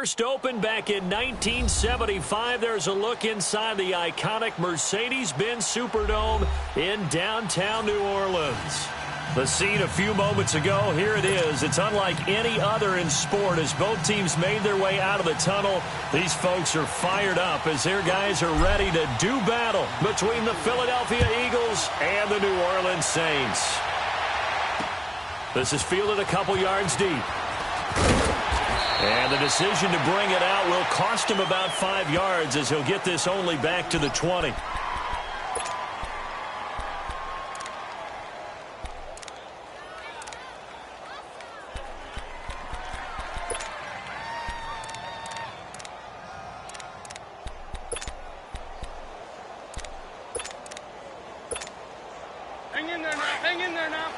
first opened back in 1975. There's a look inside the iconic Mercedes-Benz Superdome in downtown New Orleans. The scene a few moments ago, here it is. It's unlike any other in sport as both teams made their way out of the tunnel. These folks are fired up as their guys are ready to do battle between the Philadelphia Eagles and the New Orleans Saints. This is fielded a couple yards deep. And the decision to bring it out will cost him about 5 yards as he'll get this only back to the 20. Hang in there now. Hang in there now.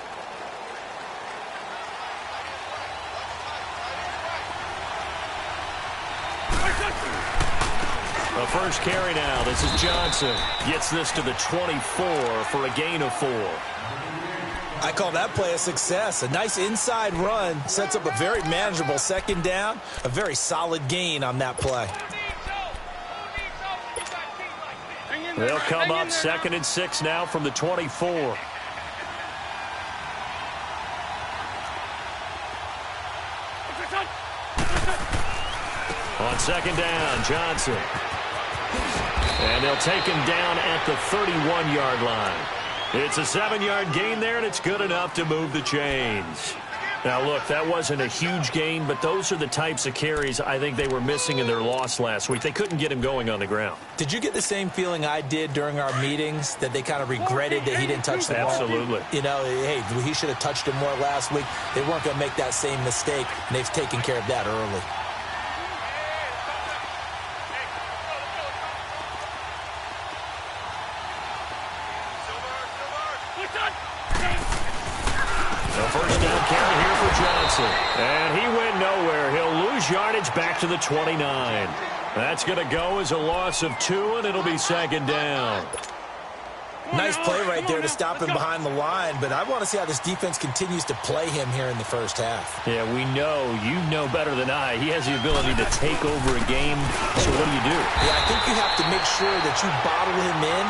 The first carry now. This is Johnson. Gets this to the 24 for a gain of 4. I call that play a success. A nice inside run sets up a very manageable second down. A very solid gain on that play. They'll come up 2nd and 6 now from the 24. On second down, Johnson. And they'll take him down at the 31-yard line. It's a 7-yard gain there, and it's good enough to move the chains. Now, look, that wasn't a huge gain, but those are the types of carries I think they were missing in their loss last week. They couldn't get him going on the ground. Did you get the same feeling I did during our meetings, that they kind of regretted that he didn't touch the ball? Absolutely. You know, hey, he should have touched it more last week. They weren't going to make that same mistake, and they've taken care of that early. First down carry here for Johnson. And he went nowhere. He'll lose yardage back to the 29. That's going to go as a loss of 2, and it'll be second down. Nice play right there to stop him behind the line, but I want to see how this defense continues to play him here in the first half. Yeah, we know. You know better than I. He has the ability to take over a game. So what do you do? Yeah, I think you have to make sure that you bottle him in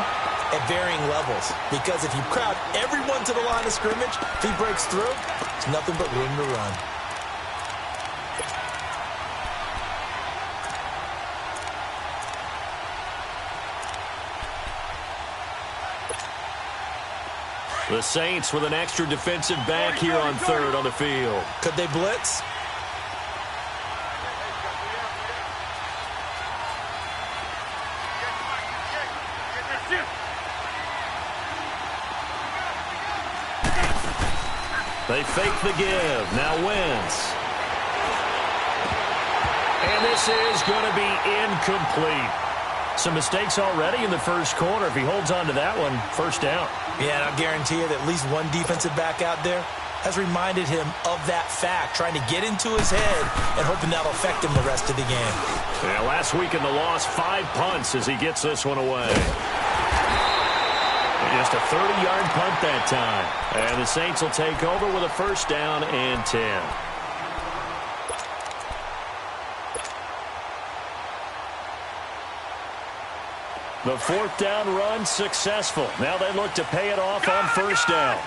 at varying levels, because if you crowd everyone to the line of scrimmage, if he breaks through, it's nothing but room to run. The Saints with an extra defensive back here on 3rd on the field. Could they blitz? They fake the give. Now Wentz. And this is going to be incomplete. Some mistakes already in the first quarter. If he holds on to that one, first down. Yeah, and I'll guarantee you that at least one defensive back out there has reminded him of that fact, trying to get into his head and hoping that'll affect him the rest of the game. Yeah, last week in the loss, 5 punts as he gets this one away. Just a 30-yard punt that time. And the Saints will take over with a first down and 10. The 4th down run successful. Now they look to pay it off on first down.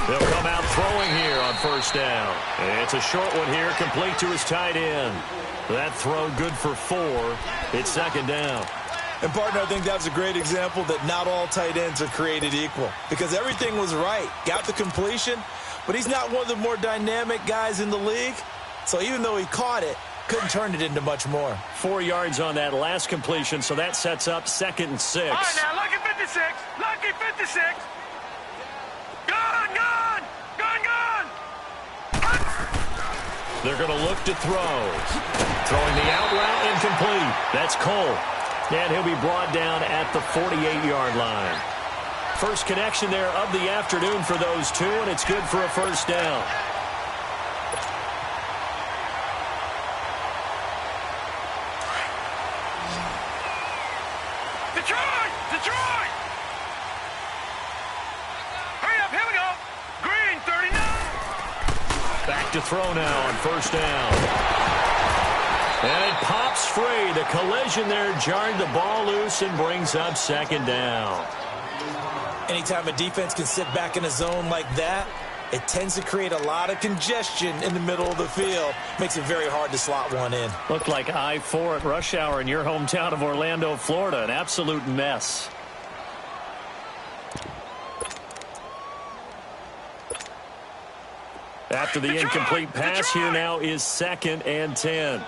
They'll come out throwing here on first down. It's a short one here, complete to his tight end. That throw good for 4. It's second down. And, partner, I think that was a great example that not all tight ends are created equal, because everything was right. Got the completion, but he's not one of the more dynamic guys in the league. So even though he caught it, couldn't turn it into much more. 4 yards on that last completion, so that sets up 2nd and 6. All right, now, lucky 56. Lucky 56. Gone, gone. Gone, gone. They're going to look to throw. Throwing the out route incomplete. That's Cole. And he'll be brought down at the 48-yard line. First connection there of the afternoon for those two, and it's good for a first down. Detroit! Detroit! Hurry up, here we go. Green, 39. Back look to throw now on first down. And it pops free. The collision there jarred the ball loose and brings up second down. Anytime a defense can sit back in a zone like that, it tends to create a lot of congestion in the middle of the field. Makes it very hard to slot one in. Looked like I-4 at rush hour in your hometown of Orlando, Florida. An absolute mess. After the incomplete pass, here now is 2nd and 10.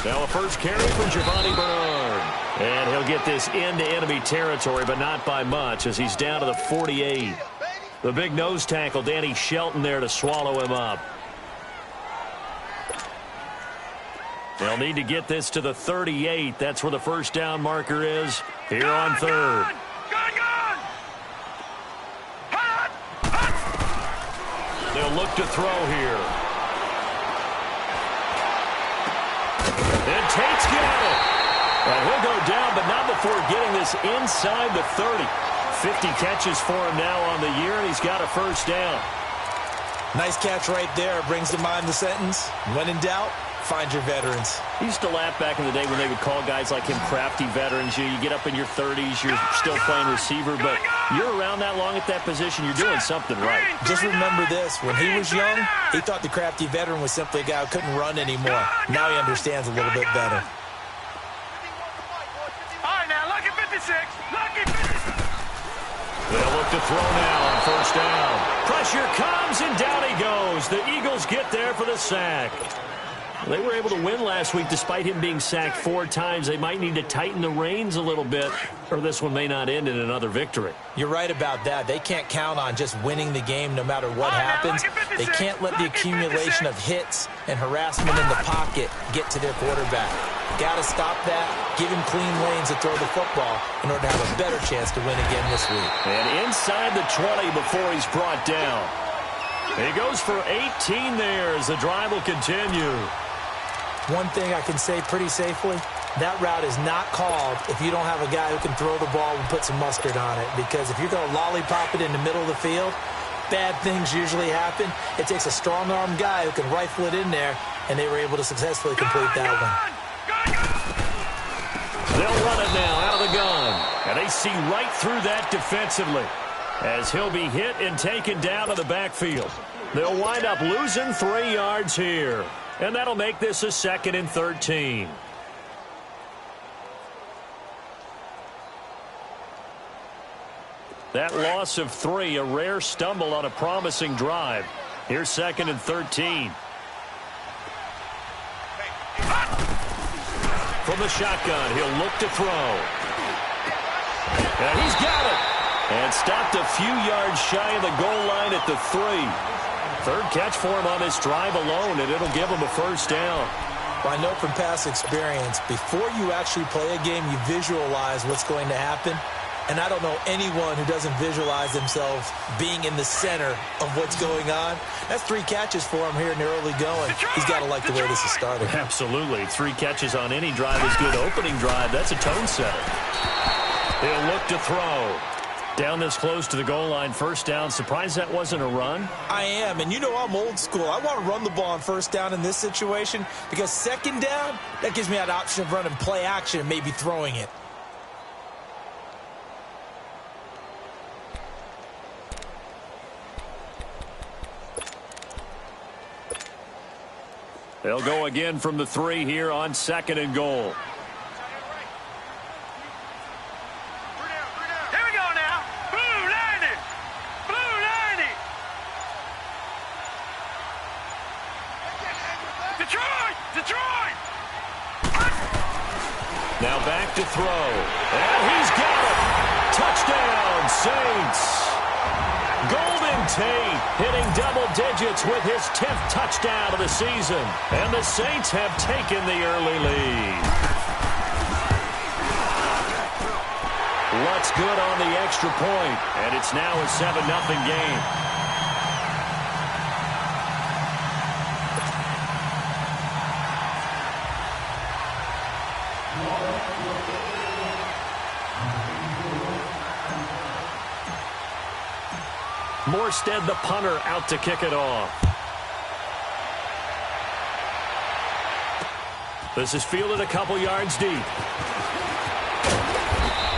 Now a first carry for Giovanni Bernard. And he'll get this into enemy territory, but not by much as he's down to the 48. The big nose tackle, Danny Shelton, there to swallow him up. They'll need to get this to the 38. That's where the first down marker is here on 3rd. They'll look to throw here. And Tate's got it. And he'll go down, but not before getting this inside the 30. 50 catches for him now on the year, and he's got a first down. Nice catch right there. Brings to mind the sentence, when in doubt, find your veterans. He used to laugh back in the day when they would call guys like him crafty veterans. You get up in your 30s, you're still playing receiver, but you're around that long at that position, you're doing something right. Just remember this, when he was young, he thought the crafty veteran was simply a guy who couldn't run anymore. Now he understands a little bit better. All right, now, lucky 56. Lucky 56. They'll look to throw now on first down. Pressure comes, and down he goes. The Eagles get there for the sack. They were able to win last week despite him being sacked 4 times. They might need to tighten the reins a little bit, or this one may not end in another victory. You're right about that. They can't count on just winning the game no matter what happens. They can't let the accumulation of hits and harassment in the pocket get to their quarterback. Got to stop that, give him clean lanes to throw the football in order to have a better chance to win again this week. And inside the 20 before he's brought down. He goes for 18 there as the drive will continue. One thing I can say pretty safely, that route is not called if you don't have a guy who can throw the ball and put some mustard on it. Because if you're going to lollipop it in the middle of the field, bad things usually happen. It takes a strong-arm guy who can rifle it in there, and they were able to successfully complete that one. They'll run it now out of the gun. And they see right through that defensively as he'll be hit and taken down to the backfield. They'll wind up losing 3 yards here. And that'll make this a 2nd and 13. That loss of 3, a rare stumble on a promising drive. Here's 2nd and 13. From the shotgun, he'll look to throw. And he's got it. And stopped a few yards shy of the goal line at the 3. 3rd catch for him on this drive alone, and it'll give him a first down. Well, I know from past experience, before you actually play a game, you visualize what's going to happen. And I don't know anyone who doesn't visualize themselves being in the center of what's going on. That's 3 catches for him here in the early going. He's got to like the way this is started. Absolutely. 3 catches on any drive is good. Opening drive, that's a tone setter. He'll look to throw. Down this close to the goal line, first down. Surprised that wasn't a run? I am, and you know I'm old school. I want to run the ball on first down in this situation because 2nd down, that gives me that option of running play action and maybe throwing it. They'll go again from the 3 here on 2nd and goal. Now back to throw. And he's got it. Touchdown, Saints. Golden Tate hitting double digits with his 10th touchdown of the season. And the Saints have taken the early lead. What's good on the extra point, and it's now a 7-0 game. Morstead, the punter, out to kick it off. This is fielded a couple yards deep.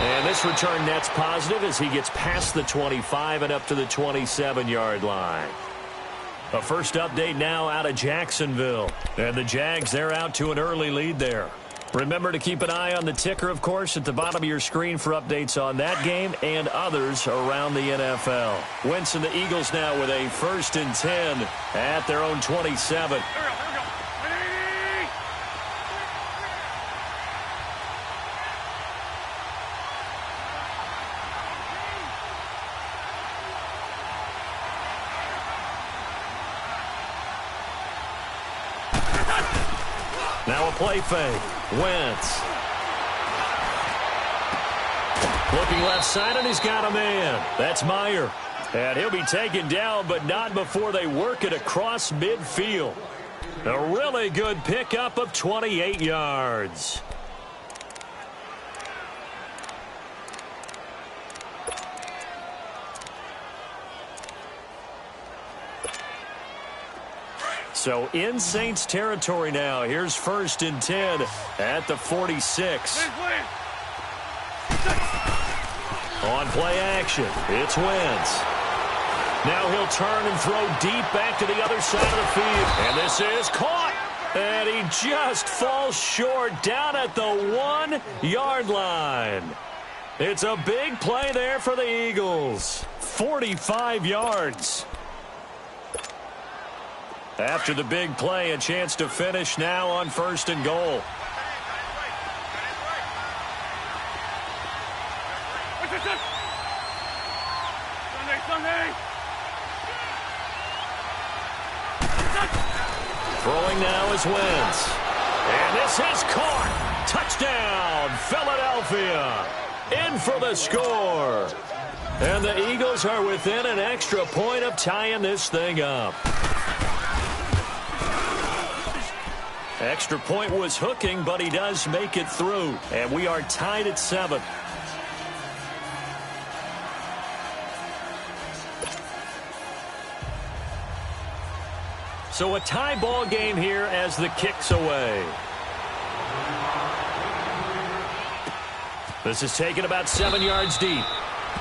And this return net's positive as he gets past the 25 and up to the 27-yard line. A first update now out of Jacksonville. And the Jags, they're out to an early lead there. Remember to keep an eye on the ticker, of course, at the bottom of your screen for updates on that game and others around the NFL. Wentz and the Eagles now with a 1st and 10 at their own 27. Now a play fake. Wentz. Looking left side, and he's got a man. That's Meyer. And he'll be taken down, but not before they work it across midfield. A really good pickup of 28 yards. So in Saints territory now. Here's 1st and 10 at the 46. On play action, it's Wentz. Now he'll turn and throw deep back to the other side of the field. And this is caught. And he just falls short down at the 1-yard line. It's a big play there for the Eagles. 45 yards. After the big play, a chance to finish now on 1st and goal. Throwing now is Wentz. And this is caught. Touchdown, Philadelphia. In for the score. And the Eagles are within an extra point of tying this thing up. Extra point was hooking, but he does make it through. And we are tied at 7. So a tie ball game here as the kick's away. This is taken about 7 yards deep.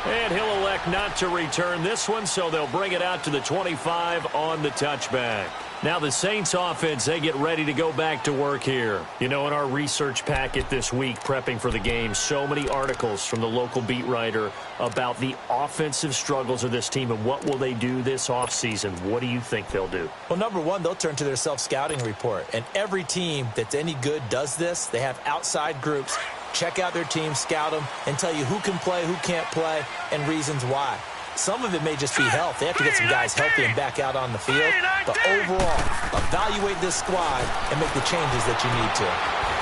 And he'll elect not to return this one, so they'll bring it out to the 25 on the touchback. Now the Saints offense, they get ready to go back to work here. You know, in our research packet this week, prepping for the game, so many articles from the local beat writer about the offensive struggles of this team and what will they do this offseason. What do you think they'll do? Well, number one, they'll turn to their self-scouting report. And every team that's any good does this. They have outside groups. Check out their team, scout them, and tell you who can play, who can't play, and reasons why. Some of it may just be health. They have to get some guys healthy and back out on the field. But overall, evaluate this squad and make the changes that you need to.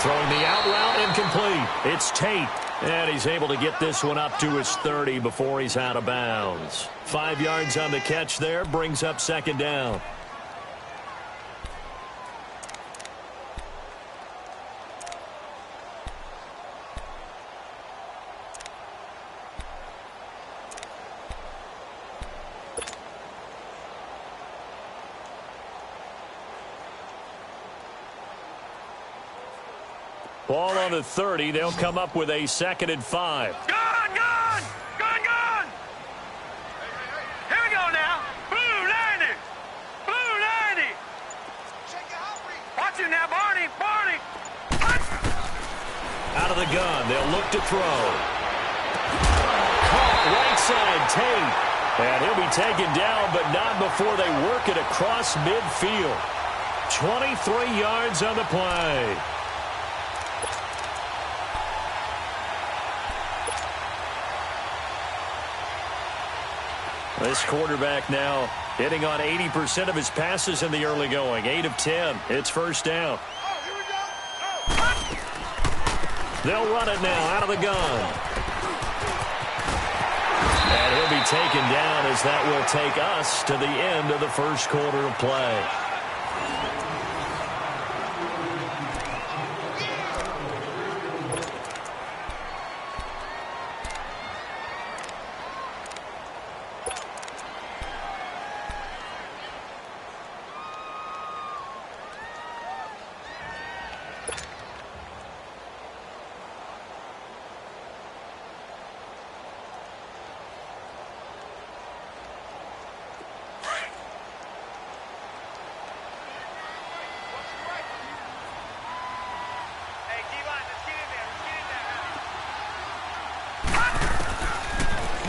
Throwing the out route incomplete. It's Tate. And he's able to get this one up to his 30 before he's out of bounds. 5 yards on the catch there, brings up 2nd down. Ball on the 30. They'll come up with a 2nd and 5. Gone! Here we go now. Blue 90. Watch it now, Barney. Out of the gun. They'll look to throw. Caught right side, Tate. And he'll be taken down, but not before they work it across midfield. 23 yards on the play. This quarterback now hitting on 80% of his passes in the early going. 8 of 10. It's 1st down. They'll run it now out of the gun. And he'll be taken down as that will take us to the end of the 1st quarter of play.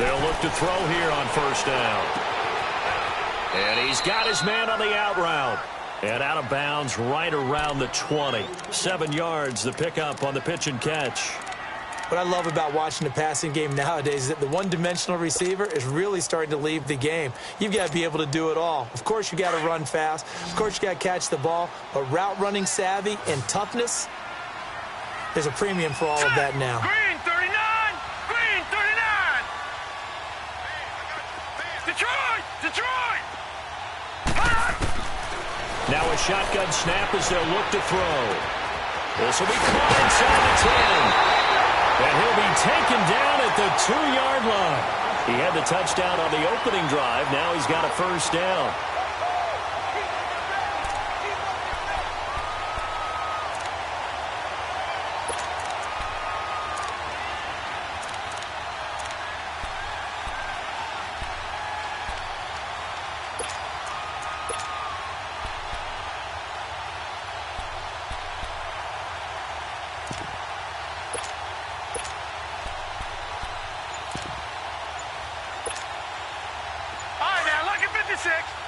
They'll look to throw here on first down. And he's got his man on the out route. And out of bounds right around the 20. 7 yards, the pickup on the pitch and catch. What I love about watching the passing game nowadays is that the one-dimensional receiver is really starting to leave the game. You've got to be able to do it all. Of course, you got to run fast. Of course, you got to catch the ball. But route running savvy and toughness, there's a premium for all of that now. Green 39! Green 39! Detroit! Detroit! Now a shotgun snap as they'll look to throw. This will be caught inside the 10. And he'll be taken down at the 2-yard line. He had the touchdown on the opening drive. Now he's got a first down.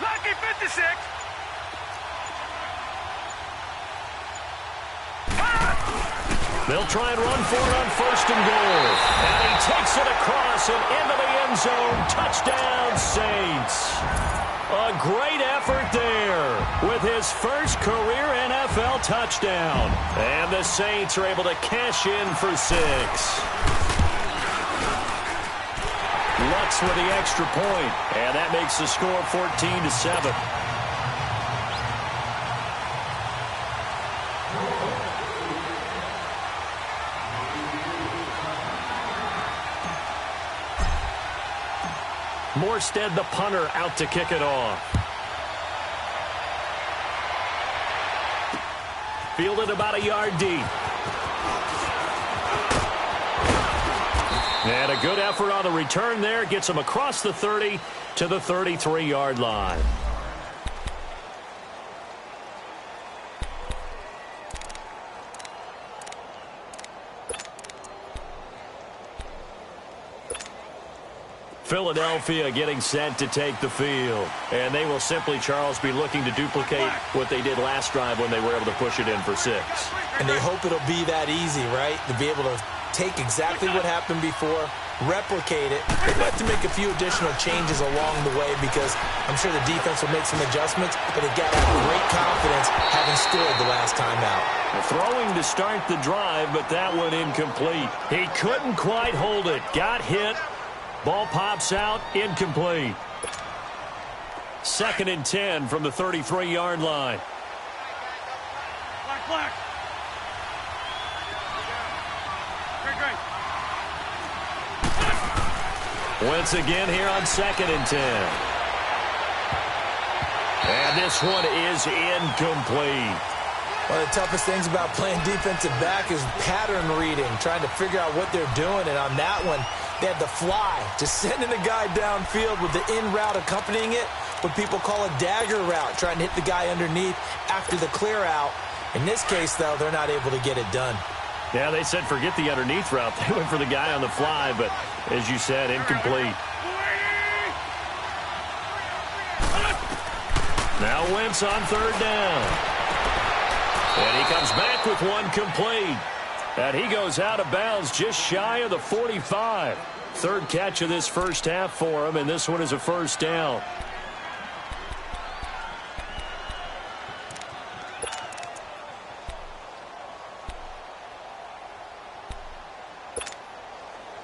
Lucky 56. They'll try and run for it on first and goal. And he takes it across and into the end zone. Touchdown, Saints. A great effort there with his first career NFL touchdown. And the Saints are able to cash in for 6. Lutz with the extra point, and that makes the score 14-7. Morstead, the punter, out to kick it off. Fielded about a yard deep. And a good effort on the return there. Gets him across the 30 to the 33-yard line. Philadelphia getting set to take the field. And they will simply, Charles, be looking to duplicate what they did last drive when they were able to push it in for 6. And they hope it'll be that easy, right? To be able to take exactly what happened before, replicate it. They'd like to make a few additional changes along the way because I'm sure the defense will make some adjustments, but they've got to have great confidence having scored the last time out. Throwing to start the drive, but that one incomplete. He couldn't quite hold it. Got hit. Ball pops out, incomplete. 2nd and 10 from the 33-yard line. Black. Once again here on 2nd and 10. And this one is incomplete. One of the toughest things about playing defensive back is pattern reading, trying to figure out what they're doing. And on that one, they had the fly, just sending a guy downfield with the in route accompanying it, what people call a dagger route, trying to hit the guy underneath after the clear out. In this case, though, they're not able to get it done. Yeah, they said forget the underneath route. They went for the guy on the fly, but as you said, incomplete. Now Wentz on 3rd down. And he comes back with one complete. And he goes out of bounds just shy of the 45. 3rd catch of this first half for him, and this one is a first down.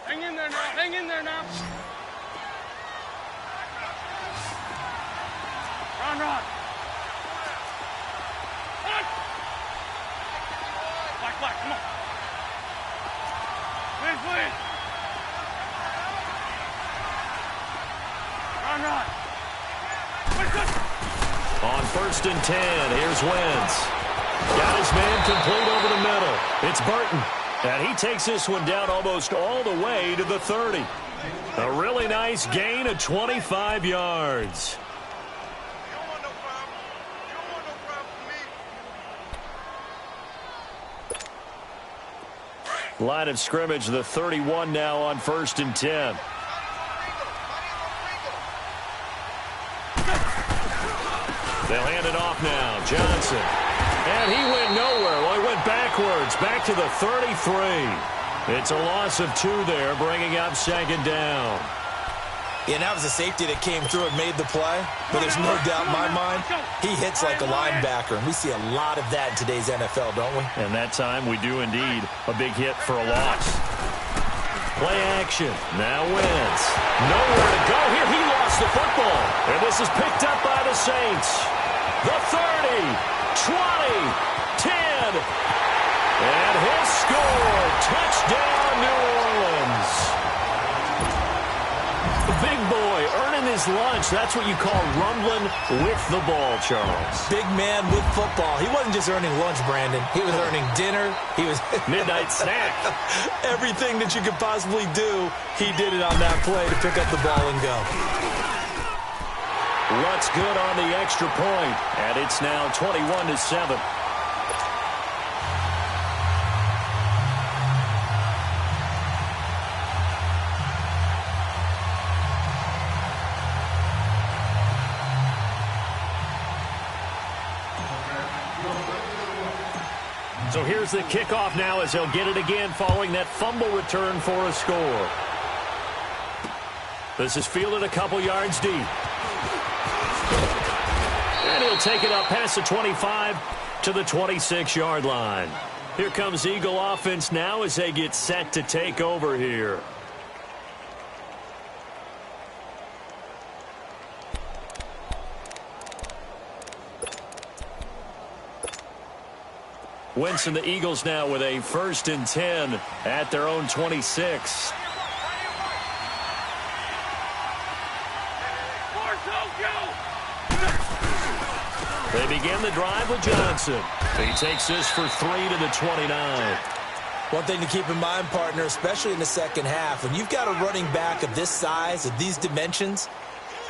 Hang in there now. Run. Black, come on. Please. Run. On 1st and 10, here's Wentz. Got his man complete over the middle. It's Burton. And he takes this one down almost all the way to the 30. A really nice gain of 25 yards. Line of scrimmage, the 31 now on 1st and 10. They'll hand it off now. Johnson. And he went nowhere. Well, he went backwards, back to the 33. It's a loss of 2 there, bringing up second down. Yeah, and that was a safety that came through and made the play. But there's no doubt in my mind, he hits like a linebacker. And we see a lot of that in today's NFL, don't we? And that time we do indeed a big hit for a loss. Play action. Now Wentz. Nowhere to go here. He lost the football. And this is picked up by the Saints. The 30, 20, 10. And he'll score. Touchdown, New Orleans. The big boy earning his lunch. That's what you call rumbling with the ball, Charles. Big man with football. He wasn't just earning lunch, Brandon. He was earning dinner. He was midnight snack. Everything that you could possibly do, he did it on that play to pick up the ball and go. What's good on the extra point? And it's now 21-7. So here's the kickoff now as they'll get it again following that fumble return for a score. This is fielded a couple yards deep. And he'll take it up past the 25 to the 26-yard line. Here comes Eagle offense now as they get set to take over here. Wentz and the Eagles now with a 1st and 10 at their own 26. They begin the drive with Johnson. He takes this for 3 to the 29. One thing to keep in mind, partner, especially in the second half, when you've got a running back of this size, of these dimensions,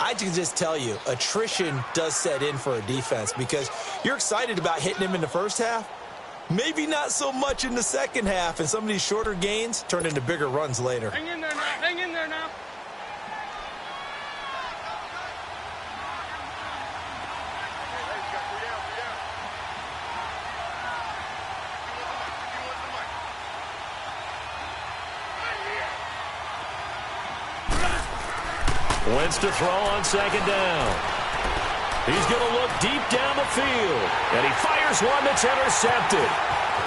I can just tell you, attrition does set in for a defense because you're excited about hitting him in the first half. Maybe not so much in the second half, and some of these shorter gains turn into bigger runs later. Hang in there now. Hang in there now. Wentz to throw on second down. He's going to look deep down the field. And he fires one that's intercepted.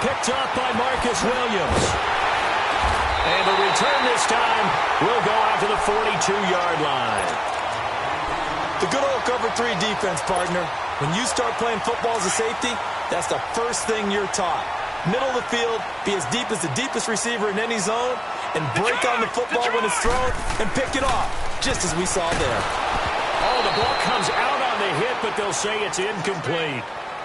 Picked up by Marcus Williams. And the return this time will go out to the 42-yard line. The good old cover 3 defense, partner. When you start playing football as a safety, that's the first thing you're taught. Middle of the field, be as deep as the deepest receiver in any zone, and break on the football when it's thrown and pick it off, just as we saw there. Oh, the ball comes out on the hit, but they'll say it's incomplete.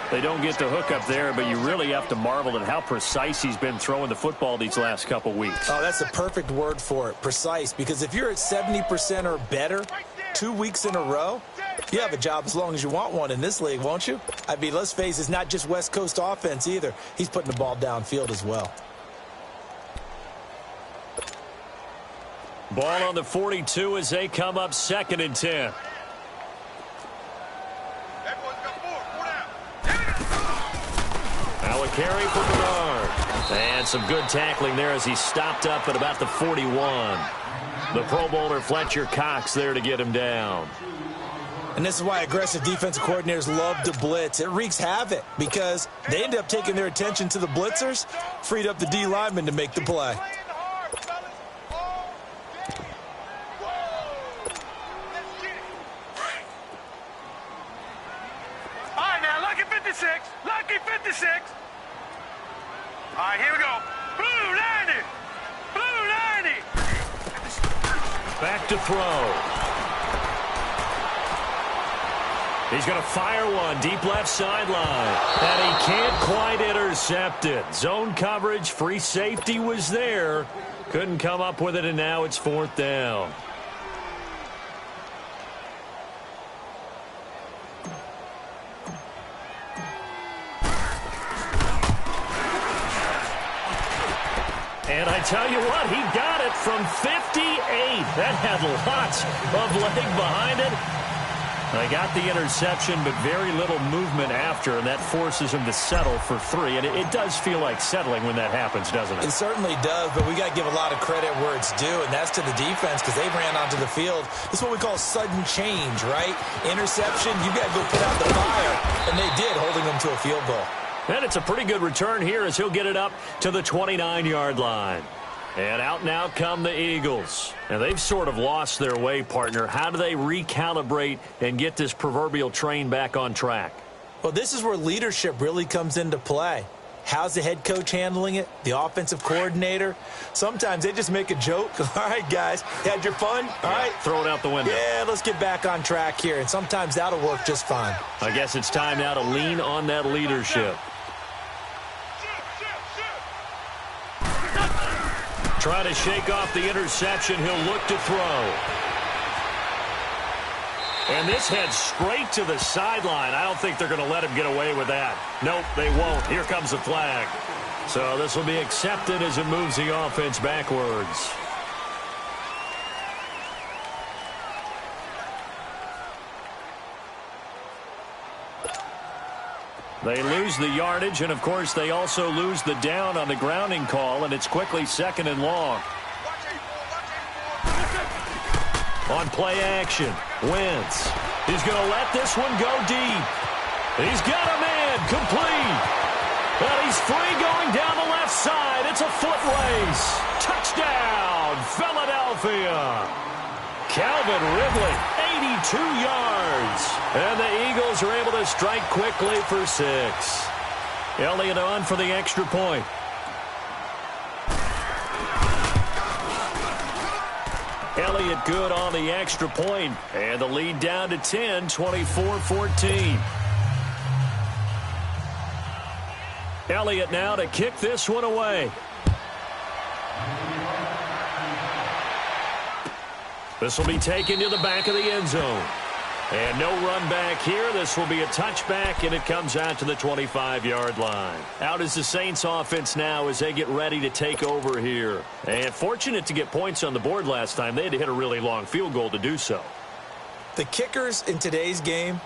They don't get the hook up there, but you really have to marvel at how precise he's been throwing the football these last couple weeks. Oh, that's the perfect word for it, precise, because if you're at 70% or better 2 weeks in a row, you have a job as long as you want one in this league, won't you? I mean, let's face it, it's not just West Coast offense either. He's putting the ball downfield as well. Ball on the 42 as they come up 2nd and 10. Now a carry for Bernard. And some good tackling there as he stopped up at about the 41. The Pro Bowler Fletcher Cox there to get him down. And this is why aggressive defensive coordinators love to blitz. It wreaks havoc because they end up taking their attention to the blitzers, freed up the D lineman to make the play. Lucky 56. All right, here we go. Blue 90. Blue 90. Back to throw. He's going to fire one deep left sideline. And he can't quite intercept it. Zone coverage, free safety was there. Couldn't come up with it, and now it's 4th down. And I tell you what, he got it from 58. That had lots of leg behind it. They got the interception, but very little movement after, and that forces them to settle for 3. And it does feel like settling when that happens, doesn't it? It certainly does, but we got to give a lot of credit where it's due, and that's to the defense because they ran onto the field. This is what we call sudden change, right? Interception, you got to go put out the fire, and they did, holding them to a field goal. And it's a pretty good return here as he'll get it up to the 29-yard line. And out now come the Eagles. And they've sort of lost their way, partner. How do they recalibrate and get this proverbial train back on track? Well, this is where leadership really comes into play. How's the head coach handling it? The offensive coordinator? Sometimes they just make a joke. All right, guys, had your fun? All right. Throw it out the window. Yeah, let's get back on track here. And sometimes that'll work just fine. I guess it's time now to lean on that leadership. Try to shake off the interception. He'll look to throw. And this heads straight to the sideline. I don't think they're going to let him get away with that. Nope, they won't. Here comes the flag. So this will be accepted as it moves the offense backwards. They lose the yardage, and, of course, they also lose the down on the grounding call, and it's quickly 2nd and long. On play action, Wentz. He's going to let this one go deep. He's got a man, complete. And he's free going down the left side. It's a foot race. Touchdown, Philadelphia. Calvin Ridley, 82 yards. And the Eagles are able to strike quickly for 6. Elliott on for the extra point. Elliott good on the extra point. And the lead down to 10, 24-14. Elliott now to kick this one away. This will be taken to the back of the end zone. And no run back here. This will be a touchback, and it comes out to the 25-yard line. Out is the Saints offense now as they get ready to take over here. And fortunate to get points on the board last time. They had to hit a really long field goal to do so. The kickers in today's game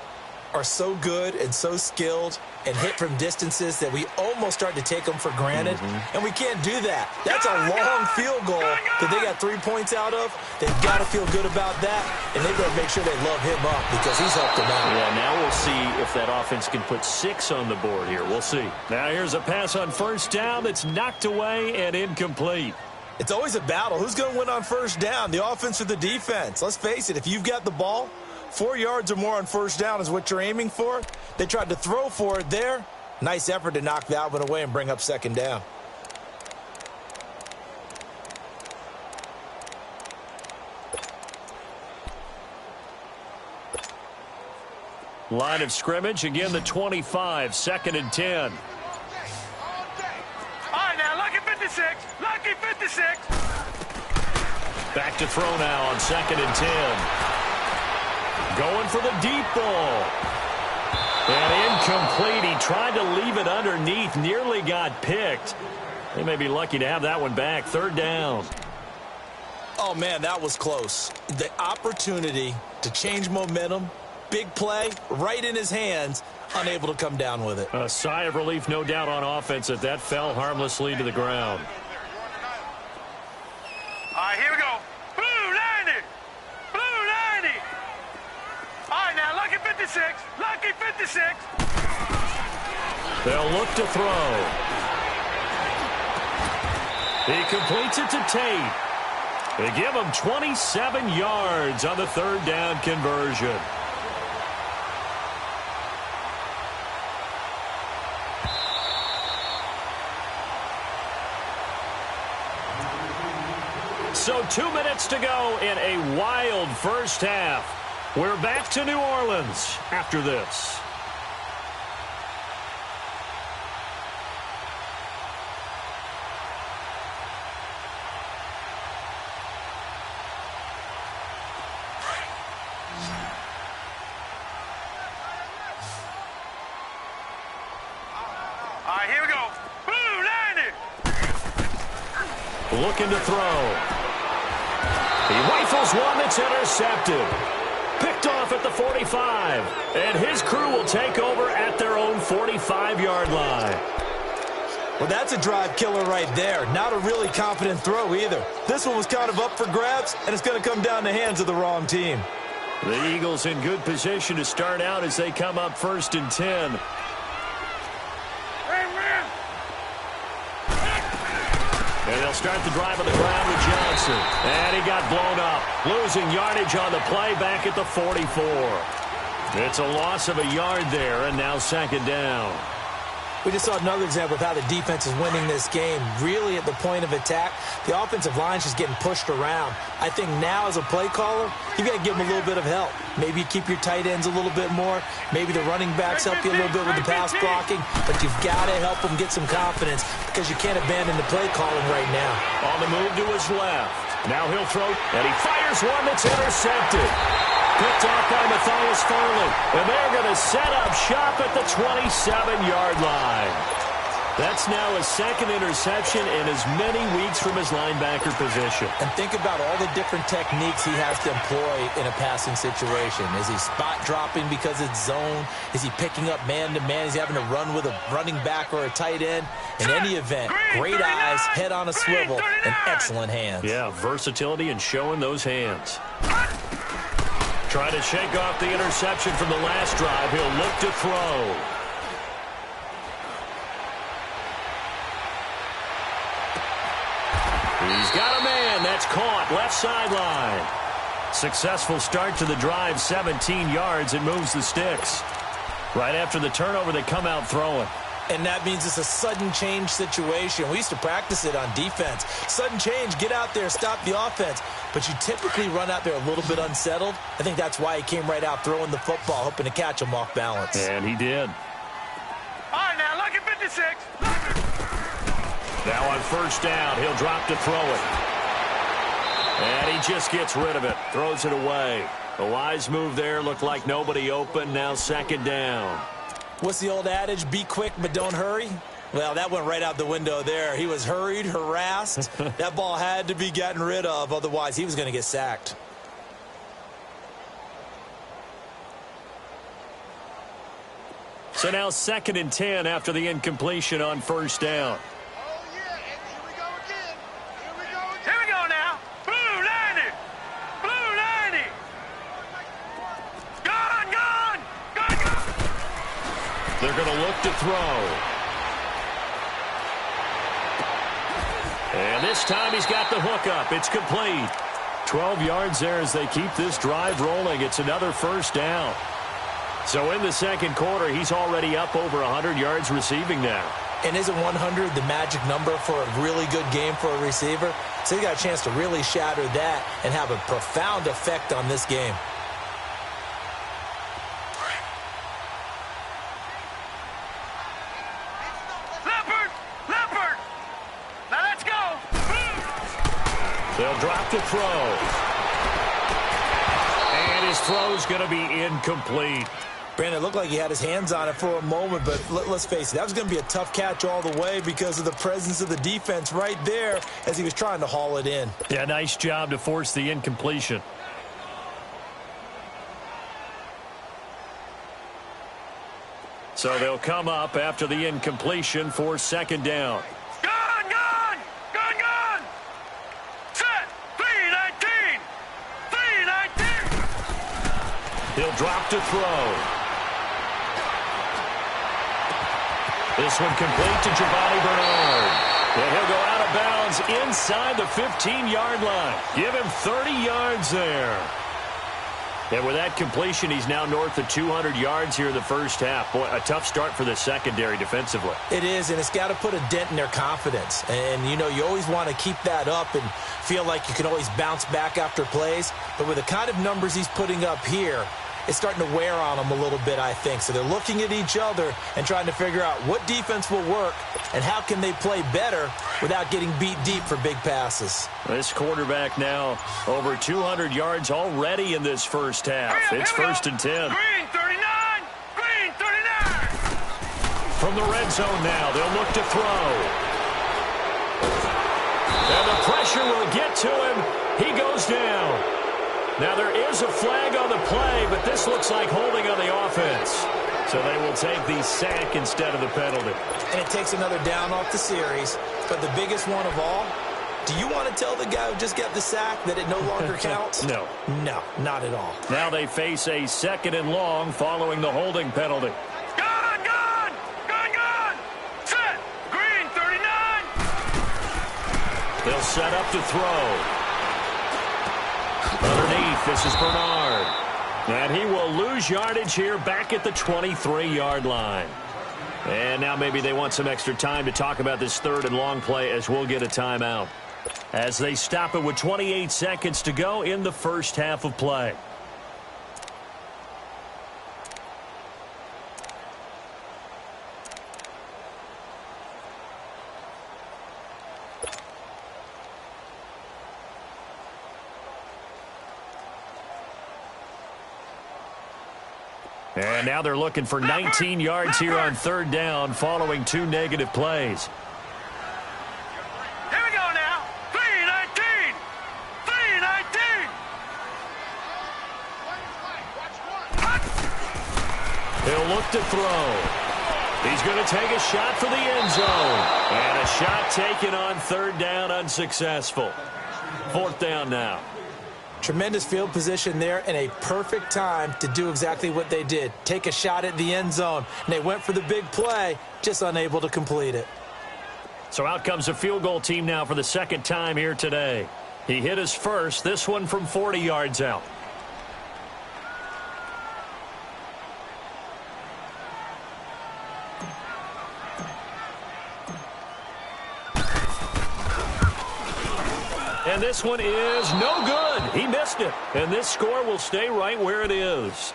are so good and so skilled and hit from distances that we almost start to take them for granted, and we can't do that. That's a long field goal that they got 3 points out of. They've got to feel good about that, and they've got to make sure they love him up because he's helped them out. Yeah, now we'll see if that offense can put 6 on the board here. We'll see. Now here's a pass on first down that's knocked away and incomplete. It's always a battle. Who's going to win on first down, the offense or the defense? Let's face it, if you've got the ball, 4 yards or more on first down is what you're aiming for. They tried to throw for it there. Nice effort to knock that one away and bring up 2nd down. Line of scrimmage, again the 25, 2nd and 10. All right, now, lucky 56. Lucky 56. Back to throw now on 2nd and 10. Going for the deep ball. And incomplete. He tried to leave it underneath. Nearly got picked. They may be lucky to have that one back. 3rd down. Oh, man, that was close. The opportunity to change momentum, big play, right in his hands, unable to come down with it. A sigh of relief, no doubt, on offense as that fell harmlessly to the ground. All right, here we go. Blue 90. Blue 90. All right, now, lucky 56. Lucky 56. They'll look to throw. He completes it to Tate. They give him 27 yards on the 3rd down conversion. So 2 minutes to go in a wild first half. We're back to New Orleans after this. All right, here we go. Blue 90. Looking to throw. He rifles one that's intercepted. Picked off at the 45. And his crew will take over at their own 45-yard line. Well, that's a drive killer right there. Not a really confident throw either. This one was kind of up for grabs, and it's going to come down the hands of the wrong team. The Eagles in good position to start out as they come up 1st and 10. And they'll start the drive on the ground with Johnson. And he got blown up. Losing yardage on the play back at the 44. It's a loss of a yard there, and now 2nd down. We just saw another example of how the defense is winning this game. Really at the point of attack, the offensive line's just getting pushed around. I think now as a play caller, you got to give them a little bit of help. Maybe you keep your tight ends a little bit more. Maybe the running backs help you a little bit with the pass blocking. But you've got to help them get some confidence because you can't abandon the play calling right now. On the move to his left. Now he'll throw, and he fires one that's intercepted. Picked off by Matthias Farley. And they're going to set up shop at the 27-yard line. That's now his 2nd interception in as many weeks from his linebacker position. And think about all the different techniques he has to employ in a passing situation. Is he spot dropping because it's zone? Is he picking up man-to-man? Is he having to run with a running back or a tight end? In any event, great eyes, head on a swivel, and excellent hands. Yeah, versatility and showing those hands. Trying to shake off the interception from the last drive. He'll look to throw. He's got a man. That's caught. Left sideline. Successful start to the drive. 17 yards. It moves the sticks. Right after the turnover, they come out throwing. And that means it's a sudden change situation. We used to practice it on defense. Sudden change, get out there, stop the offense. But you typically run out there a little bit unsettled. I think that's why he came right out throwing the football, hoping to catch him off balance. And he did. All right, now, look at 56. Now on 1st down, he'll drop to throw it. And he just gets rid of it, throws it away. A wise move there, looked like nobody open. Now 2nd down. What's the old adage? Be quick, but don't hurry. Well, that went right out the window there. He was hurried, harassed. That ball had to be gotten rid of. Otherwise, he was going to get sacked. So now 2nd and 10 after the incompletion on 1st down. Here we go now. Blue 90. Blue 90. Gone, gone. Gone, gone. They're going to look to throw. And this time he's got the hook up. It's complete. 12 yards there as they keep this drive rolling. It's another 1st down. So in the 2nd quarter, he's already up over 100 yards receiving now. And isn't 100 the magic number for a really good game for a receiver? So he got a chance to really shatter that and have a profound effect on this game. Leopard! Leopard! Now let's go! They'll drop to throw. And his throw's going to be incomplete. Brandon, it looked like he had his hands on it for a moment, but let's face it, that was going to be a tough catch all the way because of the presence of the defense right there as he was trying to haul it in. Yeah, nice job to force the incompletion. So they'll come up after the incompletion for 2nd down. Gone, gone! Gone, gone! Set! 319! 319! He'll drop to throw. This one complete to Giovanni Bernard. And he'll go out of bounds inside the 15-yard line. Give him 30 yards there. And with that completion, he's now north of 200 yards here in the 1st half. Boy, a tough start for the secondary defensively. It is, and it's got to put a dent in their confidence. And, you know, you always want to keep that up and feel like you can always bounce back after plays. But with the kind of numbers he's putting up here, it's starting to wear on them a little bit, I think. So they're looking at each other and trying to figure out what defense will work and how can they play better without getting beat deep for big passes. This quarterback now over 200 yards already in this 1st half. It's 1st and 10. Green 39! Green 39! From the red zone now, they'll look to throw. And the pressure will get to him. He goes down. Now there is a flag on the play, but this looks like holding on the offense. So they will take the sack instead of the penalty. And it takes another down off the series. But the biggest one of all, do you want to tell the guy who just got the sack that it no longer counts? No. No, not at all. Now they face a 2nd and long following the holding penalty. Gun! Set! Green, 39! They'll set up to throw. Underneath, this is Bernard. And he will lose yardage here back at the 23-yard line. And now maybe they want some extra time to talk about this 3rd and long play as we'll get a timeout. As they stop it with 28 seconds to go in the first half of play. And now they're looking for 19 yards here on 3rd down following 2 negative plays. Here we go now. 3-19. 3-19. He'll look to throw. He's going to take a shot for the end zone. And a shot taken on 3rd down, unsuccessful. 4th down now. Tremendous field position there and a perfect time to do exactly what they did. Take a shot at the end zone. And they went for the big play, just unable to complete it. So out comes a field goal team now for the 2nd time here today. He hit his first, this one from 40 yards out. And this one is no good. He missed it. And this score will stay right where it is.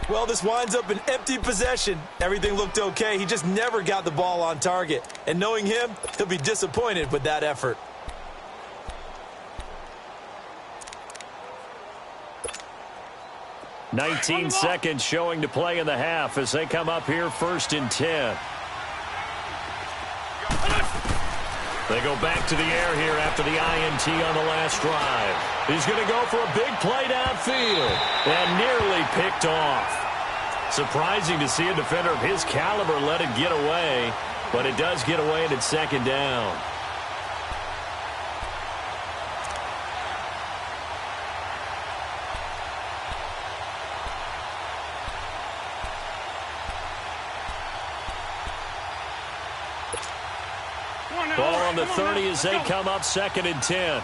Well, this winds up an empty possession. Everything looked okay. He just never got the ball on target. And knowing him, he'll be disappointed with that effort. "19 seconds showing to play in the half as they come up here 1st and 10. They go back to the air here after the INT on the last drive. He's going to go for a big play downfield and nearly picked off. Surprising to see a defender of his caliber let it get away, but it does get away and it's 2nd down. Ball on the 30 as they come up 2nd and 10.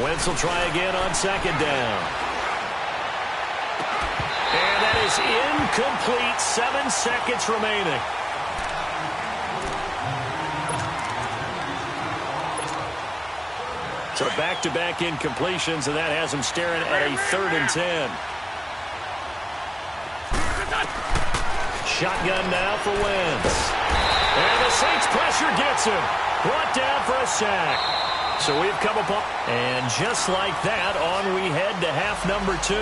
Wentz will try again on 2nd down. And that is incomplete. 7 seconds remaining. So back-to-back incompletions, and that has him staring at a 3rd and 10. Shotgun now for Wentz. And the Saints pressure gets him. Brought down for a sack. So we've come upon, and just like that, on we head to half number 2.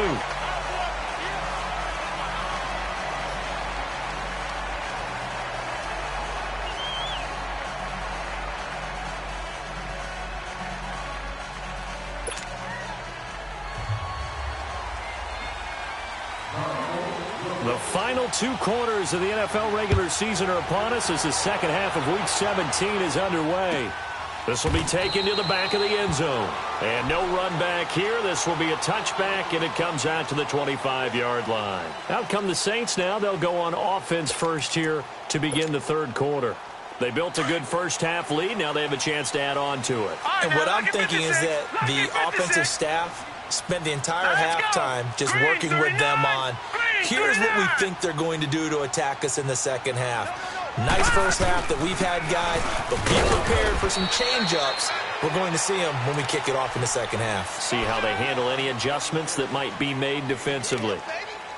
The final 2 quarters of the NFL regular season are upon us as the 2nd half of Week 17 is underway. This will be taken to the back of the end zone. And no run back here. This will be a touchback, and it comes out to the 25-yard line. Out come the Saints now. They'll go on offense first here to begin the 3rd quarter. They built a good first half lead. Now they have a chance to add on to it. And what I'm thinking is that the offensive staff spent the entire halftime just working with them on, here's what we think they're going to do to attack us in the 2nd half. Nice first half that we've had, guys, but be prepared for some change-ups. We're going to see them when we kick it off in the 2nd half. See how they handle any adjustments that might be made defensively.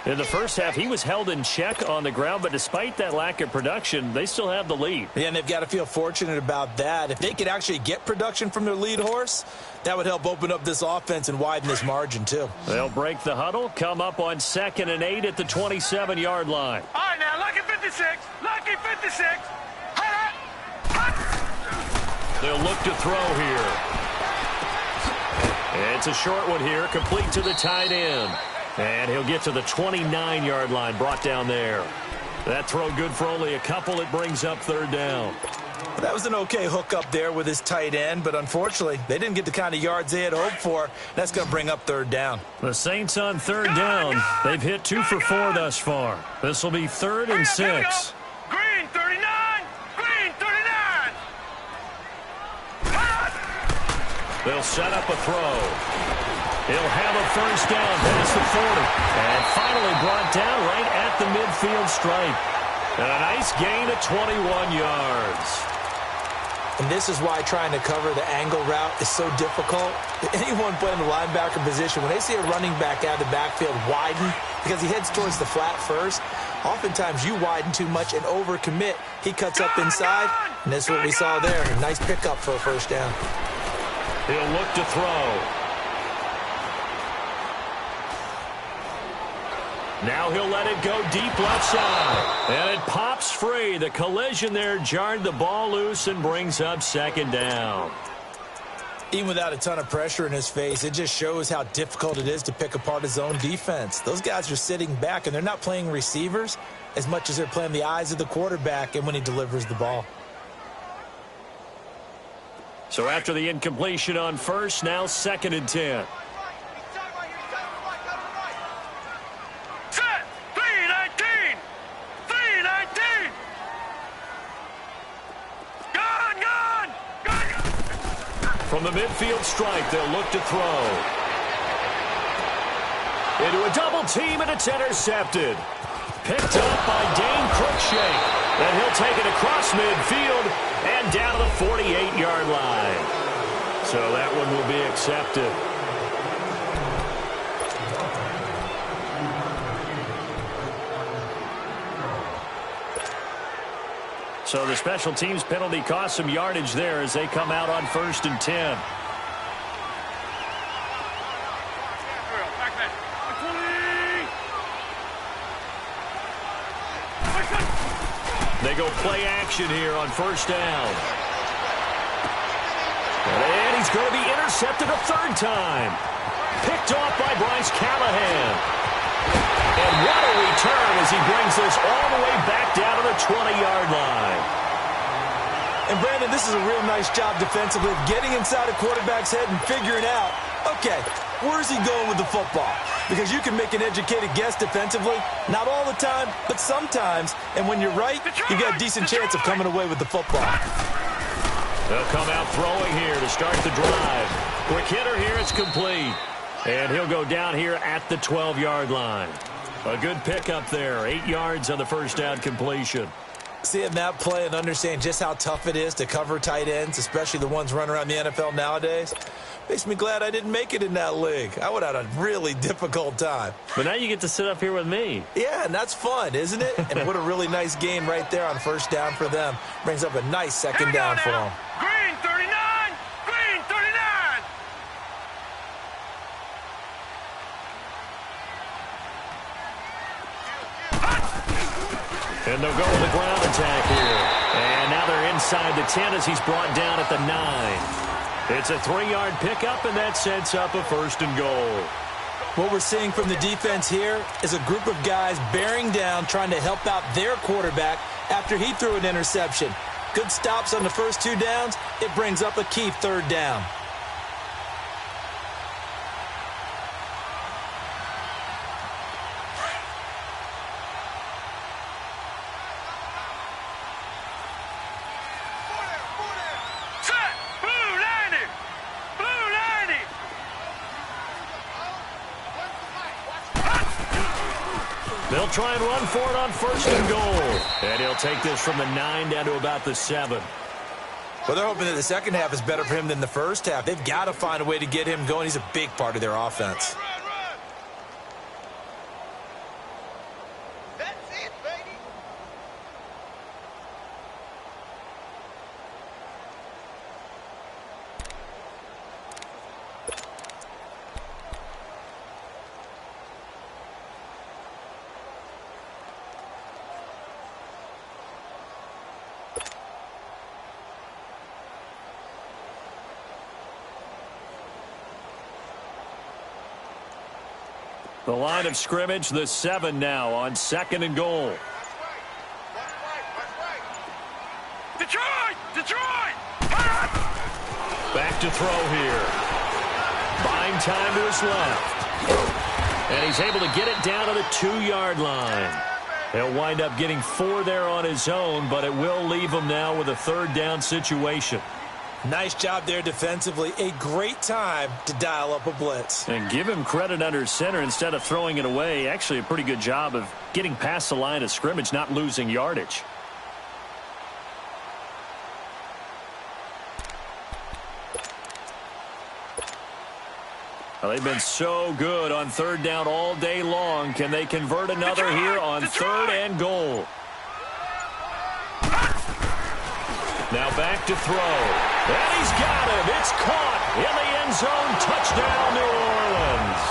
In the first half, he was held in check on the ground, but despite that lack of production, they still have the lead. Yeah, and they've got to feel fortunate about that. If they could actually get production from their lead horse, that would help open up this offense and widen this margin, too. They'll break the huddle, come up on 2nd and 8 at the 27-yard line. All right, now, lucky 56. Lucky 56. They'll look to throw here. It's a short one here, complete to the tight end. And he'll get to the 29-yard line, brought down there. That throw good for only a couple. It brings up third down. That was an okay hook up there with his tight end, but unfortunately, they didn't get the kind of yards they had hoped for. That's going to bring up third down. The Saints on third down. They've hit 2 for 4 thus far. This will be 3rd and 6. Green 39! Green 39! They'll set up a throw. He'll have a first down past the 40. And finally brought down right at the midfield stripe. And a nice gain of 21 yards. And this is why trying to cover the angle route is so difficult. Anyone playing the linebacker position, when they see a running back out of the backfield widen because he heads towards the flat first, oftentimes you widen too much and overcommit. He cuts up inside, and that's what we saw there. A nice pickup for a first down. He'll look to throw. Now he'll let it go deep left side. And it pops free. The collision there jarred the ball loose and brings up 2nd down. Even without a ton of pressure in his face, it just shows how difficult it is to pick apart his own defense. Those guys are sitting back, and they're not playing receivers as much as they're playing the eyes of the quarterback and when he delivers the ball. So after the incompletion on first, now 2nd and 10. From the midfield stripe, they'll look to throw. Into a double team, and it's intercepted. Picked up by Dane Cruikshank. And he'll take it across midfield and down to the 48-yard line. So that one will be accepted. So the special teams penalty cost some yardage there as they come out on 1st and 10. They go play action here on 1st down. And he's going to be intercepted a 3rd time. Picked off by Bryce Callahan. And what a return as he brings this all the way back down to the 20-yard line. And, Brandon, this is a real nice job defensively of getting inside a quarterback's head and figuring out, okay, where's he going with the football? Because you can make an educated guess defensively, not all the time, but sometimes. And when you're right, you got a decent chance of coming away with the football. They'll come out throwing here to start the drive. Quick hitter here, it's complete. And he'll go down here at the 12-yard line. A good pickup there, 8 yards on the first down completion. Seeing that play and understand just how tough it is to cover tight ends, especially the ones running around the NFL nowadays, makes me glad I didn't make it in that league. I would have had a really difficult time. But now you get to sit up here with me. Yeah, and that's fun, isn't it? And what a really nice game right there on 1st down for them. Brings up a nice 2nd down for them. Green 39! Green 39! And they'll go with a ground attack here. And now they're inside the 10 as he's brought down at the 9. It's a 3-yard pickup, and that sets up a 1st and goal. What we're seeing from the defense here is a group of guys bearing down, trying to help out their quarterback after he threw an interception. Good stops on the first 2 downs. It brings up a key 3rd down. They'll try and run for it on 1st and goal. And he'll take this from the 9 down to about the 7. Well, they're hoping that the second half is better for him than the first half. They've got to find a way to get him going. He's a big part of their offense. The line of scrimmage, the 7 now on 2nd and goal. Detroit! Detroit! Back to throw here. Buying time to his left. And he's able to get it down to the 2-yard line. He'll wind up getting 4 there on his own, but it will leave him now with a 3rd down situation. Nice job there defensively. A great time to dial up a blitz. And give him credit under center instead of throwing it away. Actually, a pretty good job of getting past the line of scrimmage, not losing yardage. Well, they've been so good on 3rd down all day long. Can they convert another here on 3rd and goal? Now back to throw. And he's got him. It's caught in the end zone. Touchdown, New Orleans.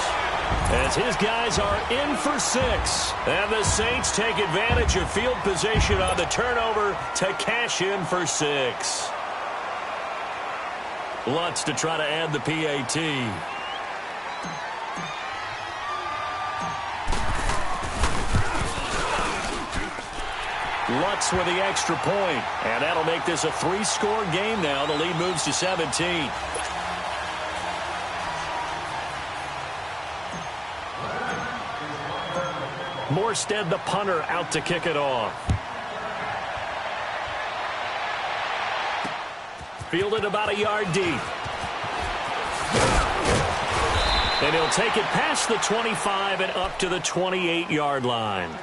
As his guys are in for 6. And the Saints take advantage of field position on the turnover to cash in for 6. Lutz to try to add the PAT. Lutz with the extra point, and that'll make this a 3-score game now. The lead moves to 17. Morstead, the punter, out to kick it off. Fielded about a yard deep. And he'll take it past the 25 and up to the 28-yard line.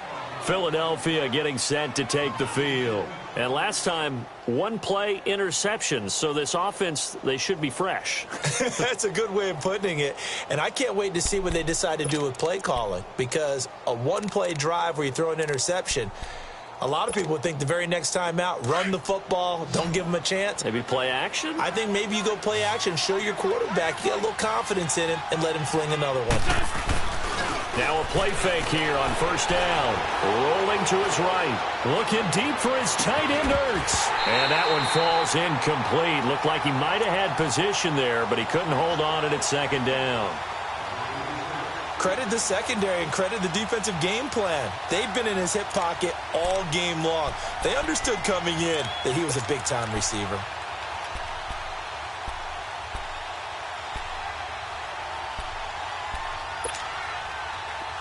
Philadelphia getting set to take the field. And last time, 1-play interception. So this offense, they should be fresh. That's a good way of putting it. And I can't wait to see what they decide to do with play calling. Because a 1-play drive where you throw an interception, a lot of people would think the very next time out, run the football, don't give them a chance. Maybe play action? I think maybe you go play action, show your quarterback, you got a little confidence in him, and let him fling another one. Now a play fake here on 1st down. Rolling to his right. Looking deep for his tight end, Ertz. And that one falls incomplete. Looked like he might have had position there, but he couldn't hold on it at 2nd down. Credit the secondary and credit the defensive game plan. They've been in his hip pocket all game long. They understood coming in that he was a big-time receiver.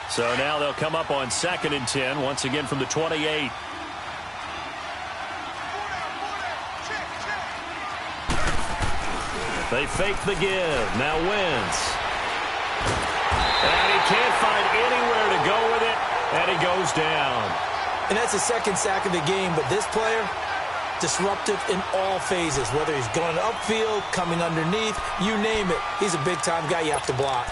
So now they'll come up on 2nd and 10, once again from the 28. They fake the give. Now Wentz. And he can't find anywhere to go with it, and he goes down. And that's the 2nd sack of the game, but this player, disruptive in all phases, whether he's going upfield, coming underneath, you name it. He's a big-time guy you have to block.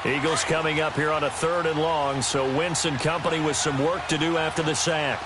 Eagles coming up here on a 3rd and long, so Wentz and company with some work to do after the sack.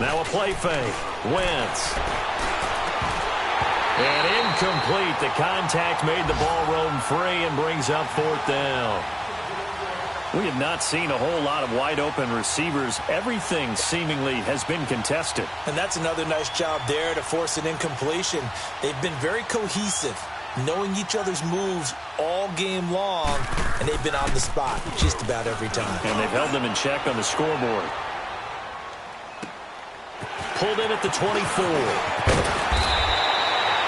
Now a play fake. Wentz. And incomplete. The contact made the ball roam free and brings up 4th down. We have not seen a whole lot of wide-open receivers. Everything seemingly has been contested. And that's another nice job there to force an incompletion. They've been very cohesive, knowing each other's moves all game long, and they've been on the spot just about every time. And they've held them in check on the scoreboard. Pulled in at the 24.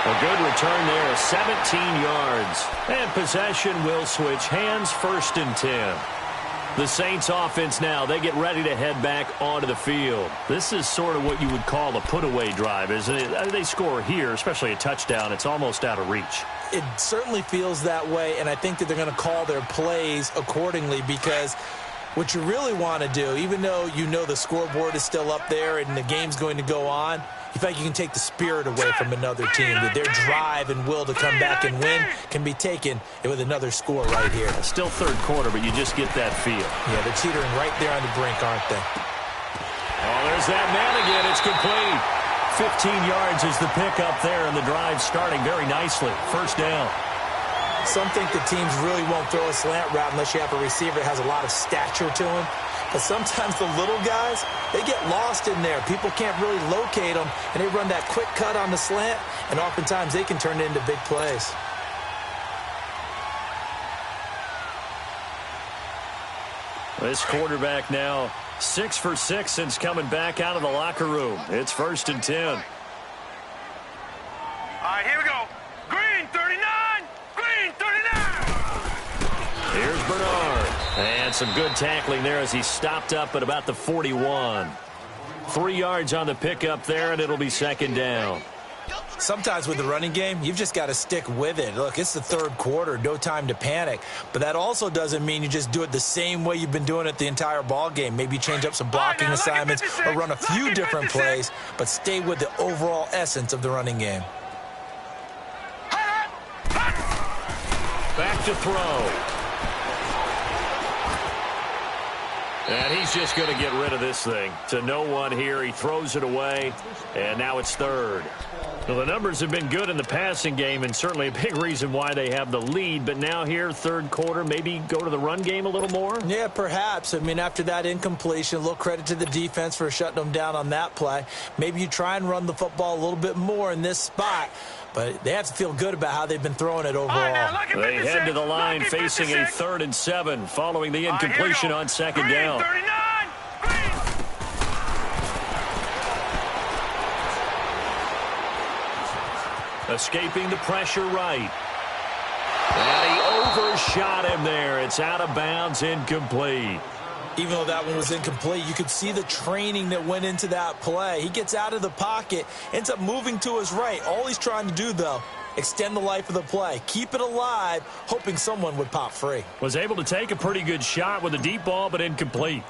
A good return there, 17 yards. And possession will switch hands, 1st and 10. The Saints offense now, they get ready to head back onto the field. This is sort of what you would call a put-away drive, isn't it? They score here, especially a touchdown. It's almost out of reach. It certainly feels that way, and I think that they're going to call their plays accordingly because what you really want to do, even though you know the scoreboard is still up there and the game's going to go on, You feel like you can take the spirit away from another team, that their drive and will to come back and win can be taken with another score right here. Still third quarter, but you just get that feel. Yeah, they're teetering right there on the brink, aren't they? Oh, there's that man again. It's complete. 15 yards is the pickup there, and the drive starting very nicely. First down. Some think the teams really won't throw a slant route unless you have a receiver that has a lot of stature to him. But sometimes the little guys, they get lost in there. People can't really locate them, and they run that quick cut on the slant, and oftentimes they can turn it into big plays. This quarterback now 6 for 6 since coming back out of the locker room. It's 1st and 10. All right, here we go. Green 39. Green 39. Here's Bernard. And some good tackling there as he stopped up at about the 41. 3 yards on the pickup there, and it'll be 2nd down. Sometimes with the running game, you've just got to stick with it. Look, it's the third quarter, no time to panic. But that also doesn't mean you just do it the same way you've been doing it the entire ball game. Maybe change up some blocking assignments or run a few different plays, but stay with the overall essence of the running game. Back to throw. And he's just going to get rid of this thing. To no one here. He throws it away, and now it's 3rd. Well, the numbers have been good in the passing game, and certainly a big reason why they have the lead. But now here, third quarter, maybe go to the run game a little more? Yeah, perhaps. I mean, after that incompletion, a little credit to the defense for shutting them down on that play. Maybe you try and run the football a little bit more in this spot. But they have to feel good about how they've been throwing it overall. They head to the line facing a 3rd and 7 following the incompletion on 2nd down. Escaping the pressure right. And he overshot him there. It's out of bounds, incomplete. Even though that one was incomplete, you could see the training that went into that play. He gets out of the pocket, ends up moving to his right. All he's trying to do, though, extend the life of the play. Keep it alive, hoping someone would pop free. Was able to take a pretty good shot with a deep ball, but incomplete.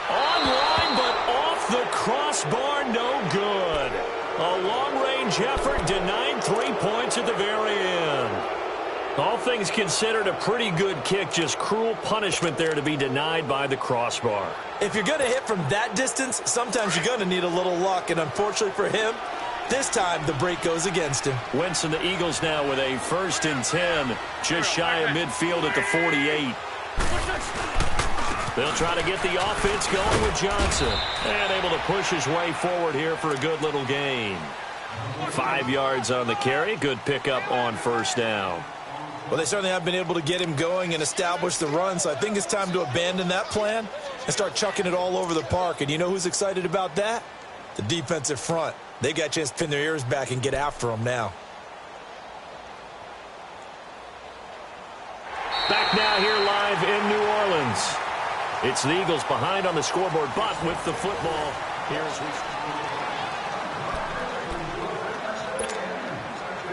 Online, but off the crossbar, no good. A long-range effort denied 3 points at the very end. All things considered, a pretty good kick, just cruel punishment there to be denied by the crossbar. If you're going to hit from that distance, sometimes you're going to need a little luck, and unfortunately for him, this time the break goes against him. Wentz and the Eagles now with a 1st and 10, just shy of midfield at the 48. They'll try to get the offense going with Johnson, and able to push his way forward here for a good little gain. 5 yards on the carry, good pickup on 1st down. Well, they certainly have been able to get him going and establish the run, so I think it's time to abandon that plan and start chucking it all over the park. And you know who's excited about that? The defensive front. They got a chance to pin their ears back and get after him now. Back now here live in New Orleans. It's the Eagles behind on the scoreboard, but with the football, here's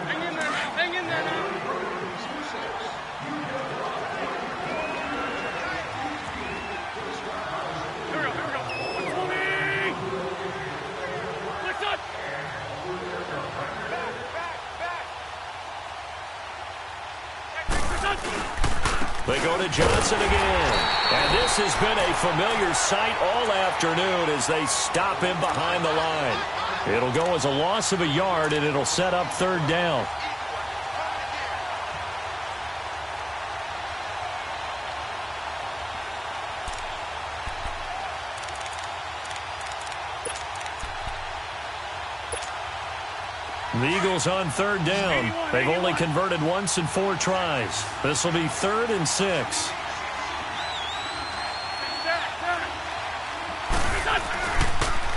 Hang in there now. Here we go. Let's up. Back. They go to Johnson again. And this has been a familiar sight all afternoon as they stop him behind the line. It'll go as a loss of a yard, and it'll set up 3rd down. The Eagles on 3rd down. They've only converted once in 4 tries. This will be 3rd and 6.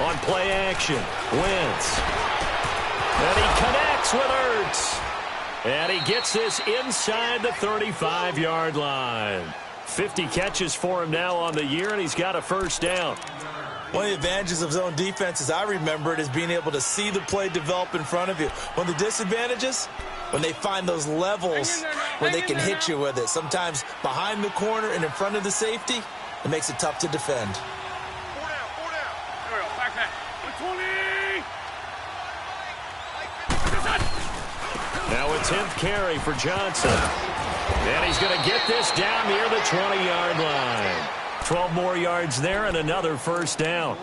On play action, Wentz. And he connects with Ertz. And he gets this inside the 35-yard line. 50 catches for him now on the year, and he's got a 1st down. One of the advantages of zone defense, as I remember it, is being able to see the play develop in front of you. One of the disadvantages, when they find those levels where they can hit you with it. Sometimes behind the corner and in front of the safety, It makes it tough to defend. 4 down, 4 down. There we go, back. 120. Now a 10th carry for Johnson. And he's going to get this down near the 20-yard line. 12 more yards there and another first down.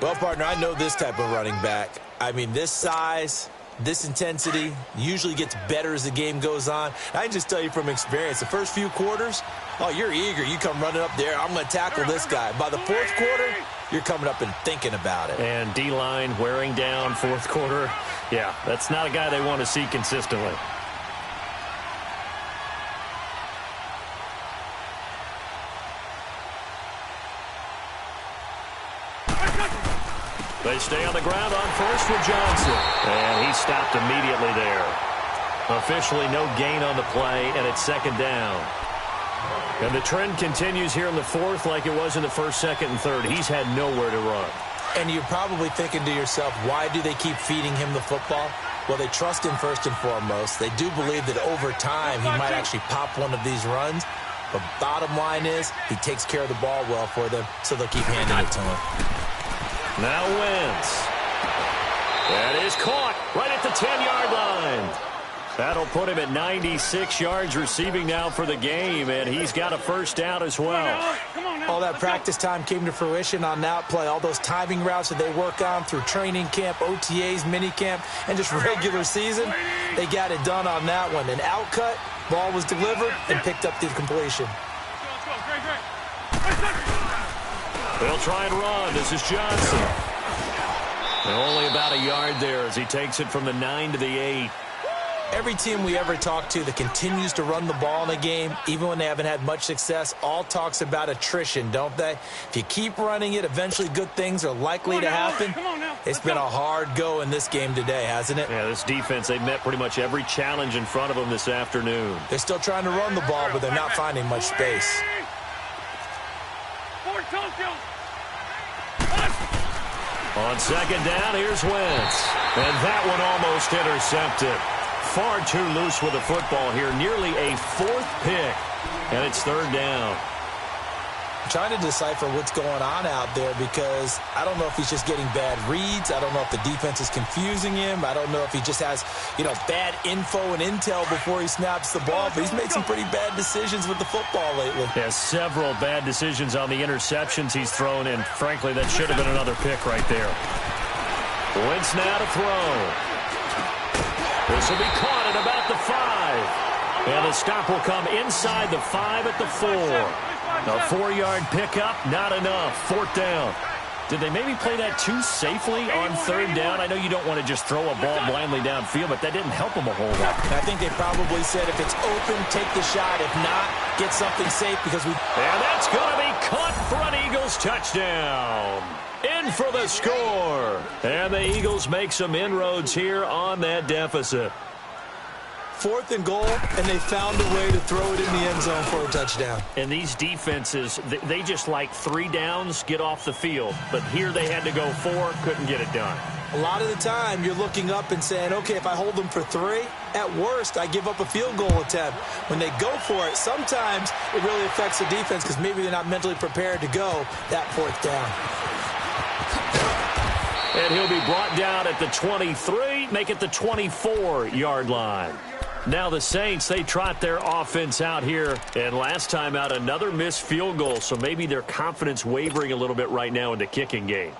Well, partner, I know this type of running back. I mean, this size, this intensity usually gets better as the game goes on. I can just tell you from experience, the first few quarters, oh, you're eager. You come running up there, I'm going to tackle this guy. By the fourth quarter, you're coming up and thinking about it. And D-line wearing down fourth quarter. Yeah, that's not a guy they want to see consistently. They stay on the ground on first with Johnson. And he stopped immediately there. Officially no gain on the play, and it's second down. And the trend continues here in the fourth like it was in the first, second, and third. He's had nowhere to run. And you're probably thinking to yourself, why do they keep feeding him the football? Well, they trust him first and foremost. They do believe that over time he might actually pop one of these runs. But bottom line is he takes care of the ball well for them, so they'll keep handing it to him. Now Wentz. That is caught right at the 10-yard line. That'll put him at 96 yards receiving now for the game, and he's got a first down as well. All that practice time came to fruition on that play. All those timing routes that they work on through training camp, OTAs, minicamp, and just regular season, they got it done on that one. An outcut, ball was delivered, and picked up the completion. They'll try and run. This is Johnson. And only about a yard there as he takes it from the 9 to the 8. Every team we ever talk to that continues to run the ball in a game, even when they haven't had much success, all talks about attrition, don't they? If you keep running it, eventually good things are likely to happen. It's been a hard go in this game today, hasn't it? Yeah, this defense, they've met pretty much every challenge in front of them this afternoon. They're still trying to run the ball, but they're not finding much space. On second down, here's Wentz. And that one almost intercepted. Far too loose with the football here. Nearly a fourth pick. And it's third down. I'm trying to decipher what's going on out there because I don't know if he's just getting bad reads. I don't know if the defense is confusing him. I don't know if he just has, bad info and intel before he snaps the ball. But he's made some pretty bad decisions with the football lately. Yeah, several bad decisions on the interceptions he's thrown. And frankly, that should have been another pick right there. Wentz now to throw. This will be caught at about the 5. And the stop will come inside the 5 at the 4. A 4-yard pickup, not enough. Fourth down. Did they maybe play that too safely on third down? I know you don't want to just throw a ball blindly downfield, but that didn't help them a whole lot. I think they probably said if it's open, take the shot. If not, get something safe because we... And that's going to be caught for an Eagles touchdown. In for the score. And the Eagles make some inroads here on that deficit. 4th and goal, and they found a way to throw it in the end zone for a touchdown. And these defenses, they just like 3 downs, get off the field. But here they had to go 4, couldn't get it done. A lot of the time, you're looking up and saying, okay, if I hold them for 3, at worst, I give up a field goal attempt. When they go for it, sometimes it really affects the defense because maybe they're not mentally prepared to go that 4th down. And he'll be brought down at the 23, make it the 24-yard line. Now the Saints, they trot their offense out here. And last time out, another missed field goal. So maybe their confidence wavering a little bit right now in the kicking game.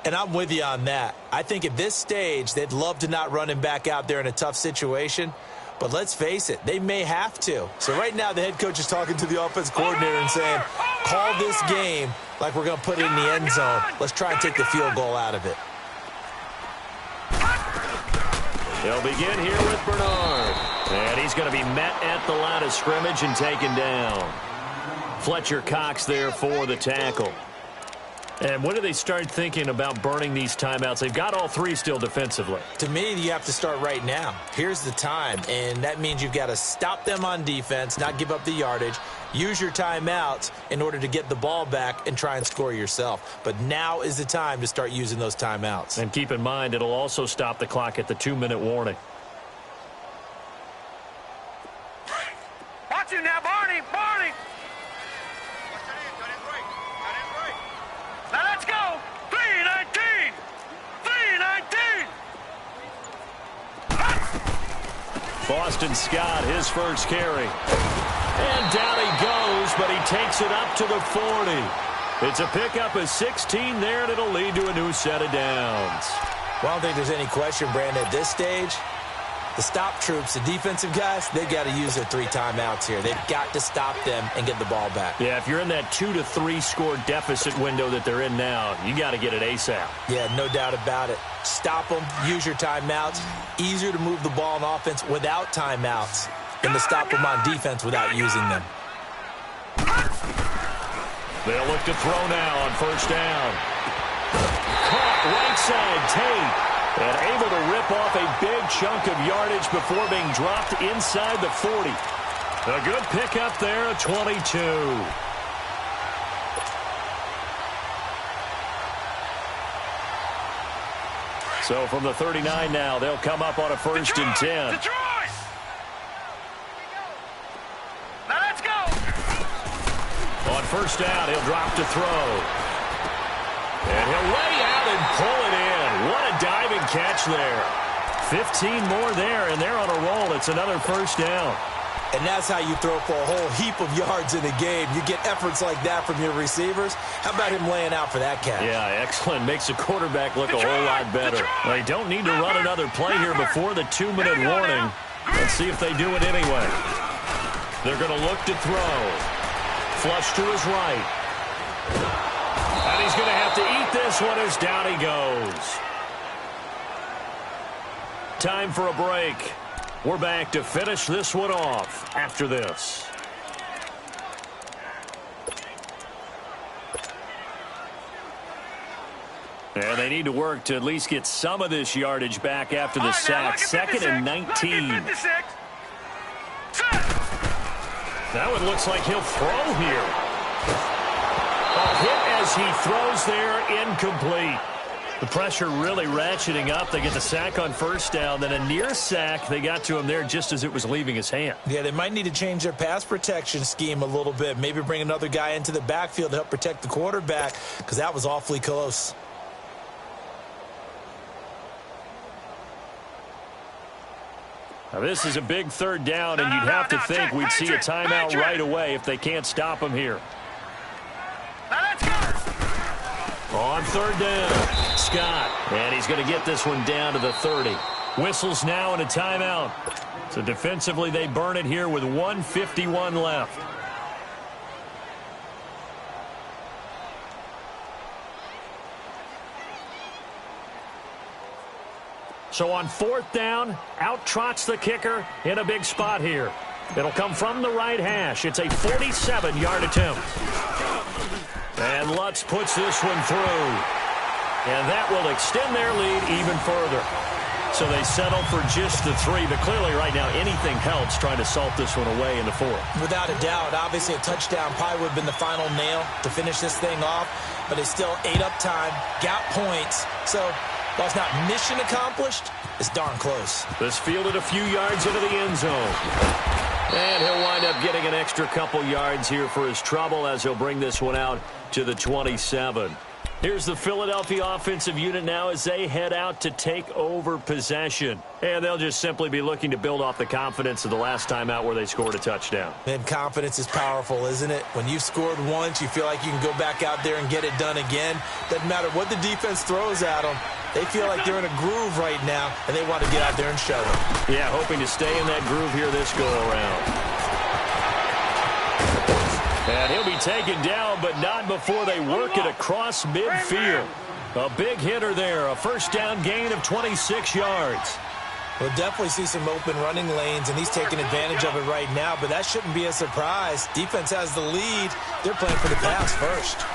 And I'm with you on that. I think at this stage, they'd love to not run him back out there in a tough situation. But let's face it, they may have to. So right now, the head coach is talking to the offense coordinator and saying, call this game like we're going to put it in the end zone. Let's try and take the field goal out of it. They'll begin here with Bernard. And he's going to be met at the line of scrimmage and taken down. Fletcher Cox there for the tackle. And when do they start thinking about burning these timeouts? They've got all 3 still defensively. To me, you have to start right now. Here's the time, and that means you've got to stop them on defense, not give up the yardage, use your timeouts in order to get the ball back and try and score yourself. But now is the time to start using those timeouts. And keep in mind, it'll also stop the clock at the 2-minute warning. Watch it now, Barney! Barney! Boston Scott, his first carry. And down he goes, but he takes it up to the 40. It's a pickup of 16 there, and it'll lead to a new set of downs. Well, I don't think there's any question, Brandon, at this stage. The stop troops, the defensive guys, they've got to use their 3 timeouts here. They've got to stop them and get the ball back. Yeah, if you're in that 2 to 3 score deficit window that they're in now, you got to get it ASAP. Yeah, no doubt about it. Stop them, use your timeouts. Easier to move the ball on offense without timeouts than to stop them on defense without using them. They'll look to throw now on first down. Caught right side, Tate. And able to rip off a big chunk of yardage before being dropped inside the 40. A good pickup there, a 22. So from the 39 now, they'll come up on a first and 10. Detroit! Now let's go! On first down, he'll drop to throw. And he'll lay out and pull it in. What a diving catch there. 15 more there, and they're on a roll. It's another first down. And that's how you throw for a whole heap of yards in a game. You get efforts like that from your receivers. How about him laying out for that catch? Yeah, excellent. Makes the quarterback look a whole lot better. They don't need to run another play here before the 2-minute warning. Let's see if they do it anyway. They're going to look to throw. Flush to his right. And he's going to have to eat this one as down he goes. Time for a break. We're back to finish this one off after this. And they need to work to at least get some of this yardage back after the sack. 2nd and 19. That one looks like he'll throw here. A hit as he throws there, incomplete. The pressure really ratcheting up. They get the sack on first down, then a near sack. They got to him there just as it was leaving his hand. Yeah, they might need to change their pass protection scheme a little bit. Maybe bring another guy into the backfield to help protect the quarterback, because that was awfully close. Now this is a big third down, and you'd have to think we'd see a timeout right away if they can't stop him here. On third down, Scott. And he's going to get this one down to the 30. Whistles now and a timeout. So defensively, they burn it here with 1:51 left. So on fourth down, out trots the kicker in a big spot here. It'll come from the right hash. It's a 47-yard attempt. And Lutz puts this one through. And that will extend their lead even further. So they settle for just the 3. But clearly right now anything helps trying to salt this one away in the 4th. Without a doubt. Obviously a touchdown probably would have been the final nail to finish this thing off. But they still ate up time, got points. So while it's not mission accomplished, it's darn close. This fielded a few yards into the end zone. And he'll wind up getting an extra couple yards here for his trouble as he'll bring this one out to the 27. Here's the Philadelphia offensive unit now as they head out to take over possession. And they'll just simply be looking to build off the confidence of the last time out where they scored a touchdown. And confidence is powerful, isn't it? When you've scored once, you feel like you can go back out there and get it done again. Doesn't matter what the defense throws at them. They feel like they're in a groove right now, and they want to get out there and show it. Yeah, hoping to stay in that groove here this go-around. And he'll be taken down, but not before they work it across midfield. A big hitter there, a first down gain of 26 yards. We'll definitely see some open running lanes, and he's taking advantage of it right now, but that shouldn't be a surprise. Defense has the lead. They're playing for the pass first.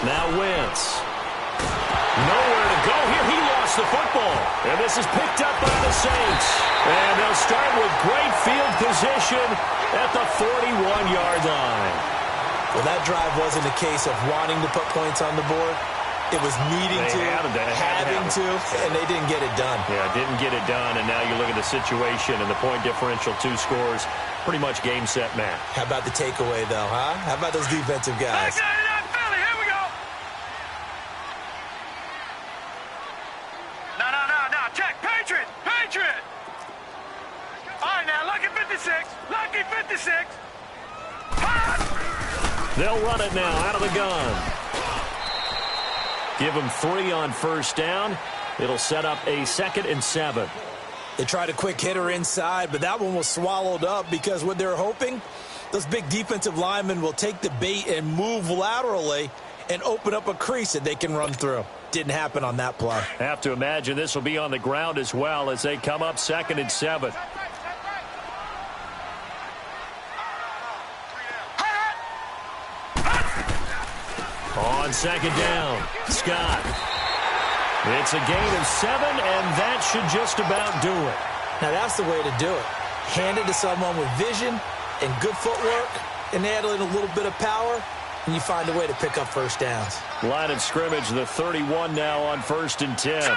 Now Wentz. Nowhere to go here. He lost the football. And this is picked up by the Saints. And they'll start with great field position at the 41-yard line. Well, that drive wasn't a case of wanting to put points on the board. It was needing to, having to, and they didn't get it done. Yeah, didn't get it done, and now you look at the situation and the point differential, 2 scores, pretty much game, set, match. How about the takeaway, though, huh? How about those defensive guys? No, check, Patriot! 56. Lucky 56. They'll run it now out of the gun. Give them 3 on first down. It'll set up a 2nd and 7. They tried a quick hitter inside, but that one was swallowed up because what they're hoping, those big defensive linemen will take the bait and move laterally and open up a crease that they can run through. Didn't happen on that play. Have to imagine this will be on the ground as well as they come up 2nd and 7. On 2nd down, Scott. It's a gain of 7, and that should just about do it. Now that's the way to do it. Hand it to someone with vision and good footwork, and add in a little bit of power, and you find a way to pick up first downs. Line of scrimmage, the 31 now on 1st and 10. 3-19.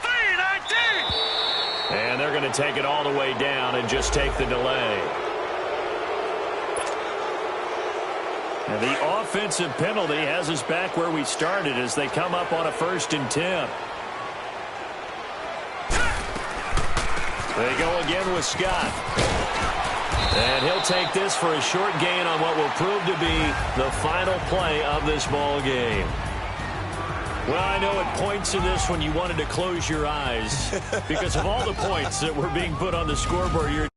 3-19. And they're going to take it all the way down and just take the delay. And the offensive penalty has us back where we started as they come up on a 1st and 10. They go again with Scott. And he'll take this for a short gain on what will prove to be the final play of this ball game. Well, I know at points in this when you wanted to close your eyes because of all the points that were being put on the scoreboard here.